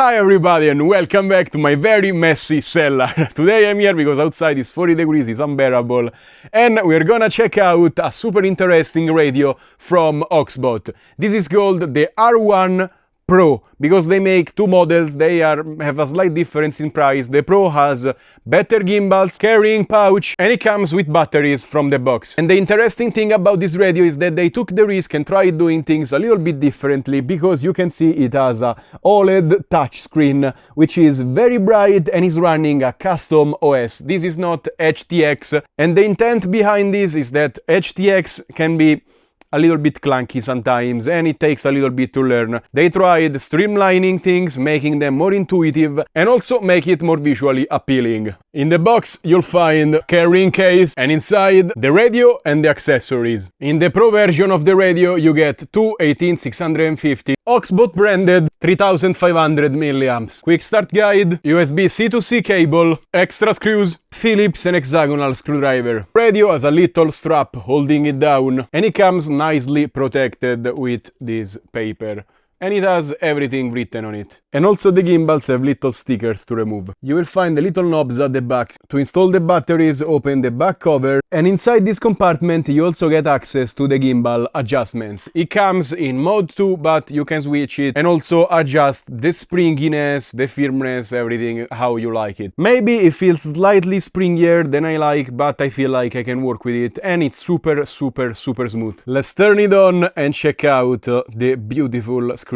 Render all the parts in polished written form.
Hi everybody and welcome back to my very messy cellar. Today I'm here because outside is 40 degrees, it's unbearable, and we're gonna check out a super interesting radio from Oxbot. This is called the R1 Pro, because they make two models. They have a slight difference in price. The Pro has better gimbals, carrying pouch, and it comes with batteries from the box. And the interesting thing about this radio is that they took the risk and tried doing things a little bit differently, because you can see it has a OLED touchscreen, which is very bright and is running a custom OS. This is not EdgeTX, and the intent behind this is that EdgeTX can be a little bit clunky sometimes, and it takes a little bit to learn. They tried streamlining things, making them more intuitive, and also make it more visually appealing. In the box, you'll find carrying case, and inside, the radio and the accessories. In the Pro version of the radio, you get two 18650 Oxbot branded 3500 milliamps, quick start guide, USB C2C cable, extra screws, Phillips and hexagonal screwdriver. Radio has a little strap holding it down, and it comes nicely protected with this paper. And it has everything written on it. And also the gimbals have little stickers to remove. You will find the little knobs at the back. To install the batteries, open the back cover, and inside this compartment you also get access to the gimbal adjustments. It comes in mode 2, but you can switch it and also adjust the springiness, the firmness, everything how you like it. Maybe it feels slightly springier than I like, but I feel like I can work with it, and it's super smooth. Let's turn it on and check out the beautiful screen.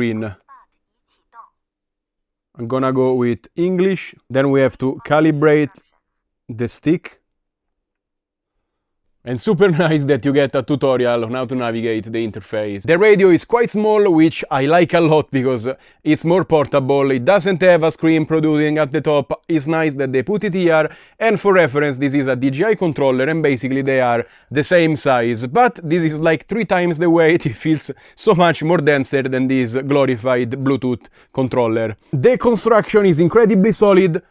I'm gonna go with English, then we have to calibrate the stick. And super nice that you get a tutorial on how to navigate the interface. The radio is quite small, which I like a lot because it's more portable. It doesn't have a screen protruding at the top. It's nice that they put it here. And for reference, this is a DJI controller, and basically they are the same size. But this is like 3 times the weight. It feels so much more denser than this glorified Bluetooth controller. The construction is incredibly solid.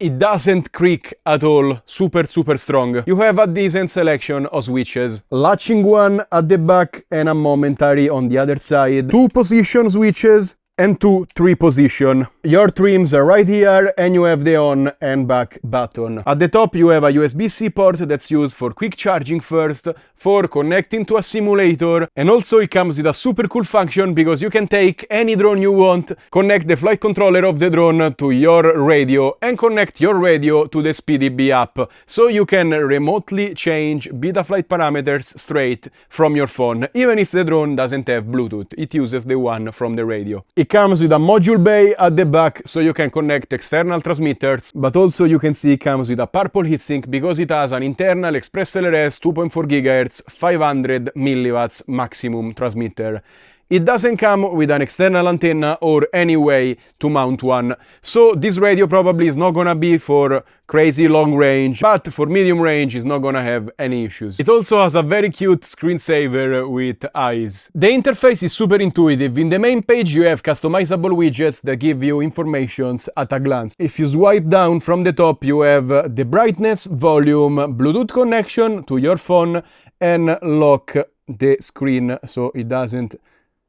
It doesn't creak at all, super strong. You have a decent selection of switches. Latching one at the back and a momentary on the other side. 2 position switches and 2 3-position. Your trims are right here, and you have the on and back button. At the top you have a USB-C port that's used for quick charging first, for connecting to a simulator, and also it comes with a super cool function because you can take any drone you want, connect the flight controller of the drone to your radio, and connect your radio to the SpeedyB app, so you can remotely change Betaflight parameters straight from your phone, even if the drone doesn't have Bluetooth. It uses the one from the radio. It comes with a module bay at the back, so you can connect external transmitters, but also you can see it comes with a purple heatsink because it has an internal ExpressLRS 2.4 GHz 500 mW maximum transmitter. It doesn't come with an external antenna or any way to mount one, so this radio probably is not gonna be for crazy long range, but for medium range it's not gonna have any issues. It also has a very cute screensaver with eyes. The interface is super intuitive. In the main page you have customizable widgets that give you informations at a glance. If you swipe down from the top you have the brightness, volume, Bluetooth connection to your phone, and lock the screen so it doesn't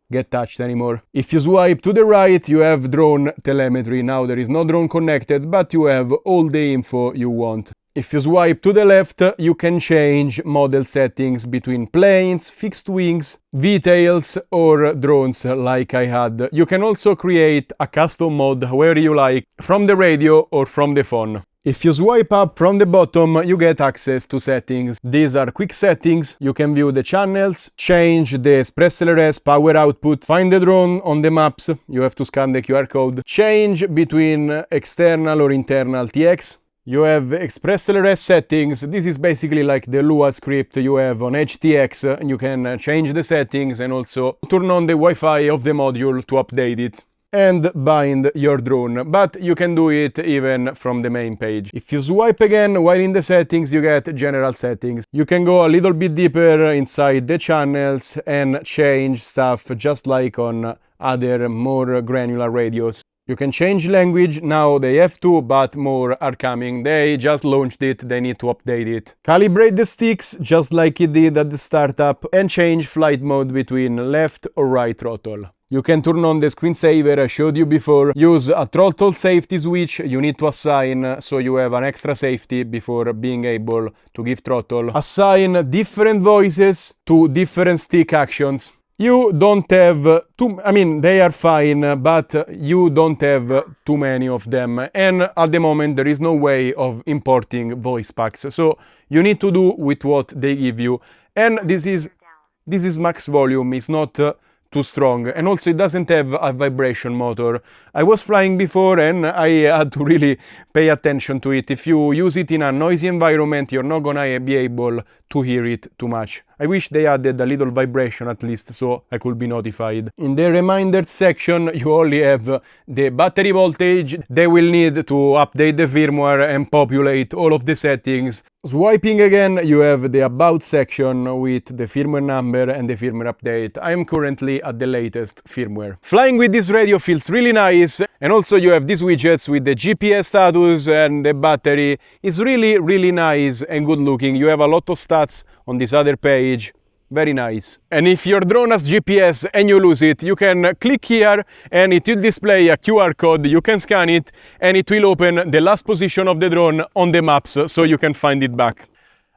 get touched anymore. If you swipe to the right, you have drone telemetry. Now there is no drone connected, but you have all the info you want. If you swipe to the left, you can change model settings between planes, fixed wings, V-tails, or drones like I had. You can also create a custom mode however you like, from the radio or from the phone. If you swipe up from the bottom, you get access to settings. These are quick settings. You can view the channels, change the ExpressLRS power output, find the drone on the maps, you have to scan the QR code, change between external or internal TX. You have ExpressLRS settings. This is basically like the Lua script you have on EdgeTX. You can change the settings and also turn on the Wi-Fi of the module to update it and bind your drone, but you can do it even from the main page. If you swipe again while in the settings, you get general settings. You can go a little bit deeper inside the channels and change stuff just like on other more granular radios. You can change language. Now they have to, but more are coming. They just launched it, they need to update it. Calibrate the sticks just like it did at the startup, and change flight mode between left or right throttle. You can turn on the screensaver I showed you before. Use a throttle safety switch you need to assign so you have an extra safety before being able to give throttle. Assign different voices to different stick actions. You don't have they are fine, but you don't have too many of them. And at the moment, there is no way of importing voice packs. So you need to do with what they give you. And this is max volume. It's not too strong, and also it doesn't have a vibration motor. I was flying before and I had to really pay attention to it. If you use it in a noisy environment, you're not gonna be able to hear it too much. I wish they added a little vibration at least so I could be notified. In the reminders section you only have the battery voltage. They will need to update the firmware and populate all of the settings. Swiping again, you have the about section with the firmware number and the firmware update. I am currently at the latest firmware. Flying with this radio feels really nice, and also you have these widgets with the GPS status and the battery. It's really nice and good looking. You have a lot of stats on this other page. Very nice. And if your drone has GPS and you lose it, you can click here and it will display a QR code. You can scan it and it will open the last position of the drone on the maps so you can find it back.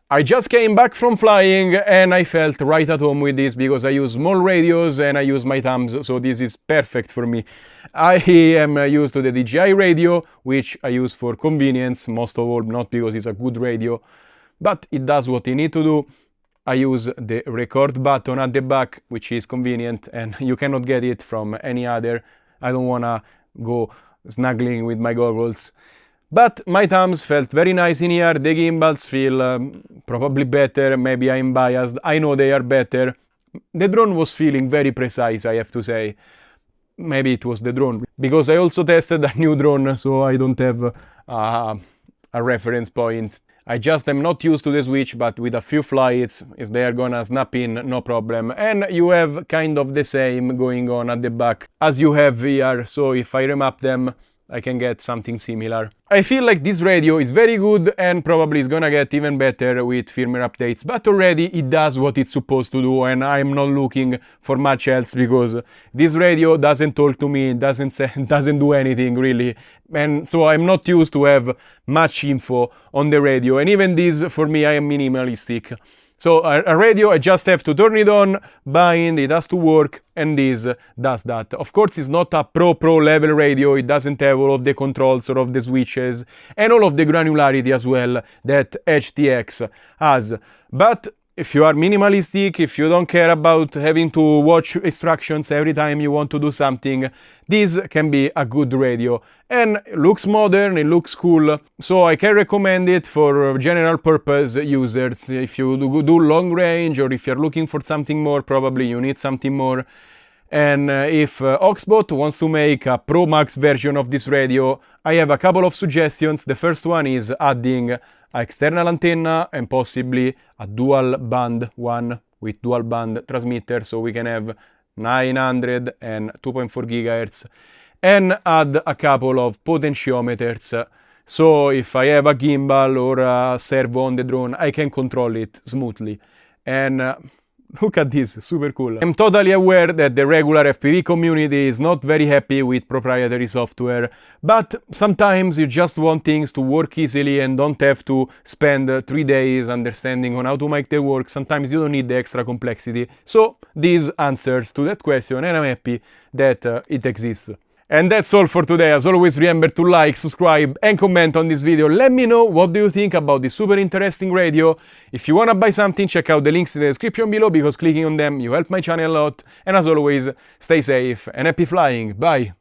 I just came back from flying and I felt right at home with this because I use small radios and I use my thumbs, so this is perfect for me. I am used to the DJI radio, which I use for convenience, most of all not because it's a good radio, but it does what you need to do. I use the record button at the back, which is convenient, and you cannot get it from any other. I don't wanna go snuggling with my goggles. But my thumbs felt very nice in here. The gimbals feel probably better. Maybe I'm biased. I know they are better. The drone was feeling very precise, I have to say. Maybe it was the drone, because I also tested a new drone, so I don't have a reference point. I just am not used to the switch, but with a few flights, if they are gonna snap in, no problem. And you have kind of the same going on at the back as you have here, so if I remap them, I can get something similar. I feel like this radio is very good and probably is gonna get even better with firmware updates, but already it does what it's supposed to do and I'm not looking for much else because this radio doesn't talk to me, doesn't do anything really, and so I'm not used to have much info on the radio, and even this for me I am minimalistic. So a radio, I just have to turn it on, bind, it has to work, and this does that. Of course, it's not a pro level radio, it doesn't have all of the controls or of the switches, and all of the granularity as well that EdgeTX has. But if you are minimalistic, if you don't care about having to watch instructions every time you want to do something, this can be a good radio. And it looks modern, it looks cool, so I can recommend it for general purpose users. If you do long range or if you're looking for something more, probably you need something more. And if Oxbot wants to make a Pro Max version of this radio, I have a couple of suggestions. The first one is adding an external antenna and possibly a dual band one with dual band transmitter, so we can have 900 and 2.4 GHz, and add a couple of potentiometers. So if I have a gimbal or a servo on the drone, I can control it smoothly. And look at this, super cool. I'm totally aware that the regular FPV community is not very happy with proprietary software, but sometimes you just want things to work easily and don't have to spend 3 days understanding on how to make them work. Sometimes you don't need the extra complexity. So this answers to that question and I'm happy that it exists. And that's all for today. As always, remember to like, subscribe and comment on this video. Let me know what do you think about this super interesting radio. If you wanna buy something, check out the links in the description below because clicking on them you help my channel a lot. And as always, stay safe and happy flying. Bye!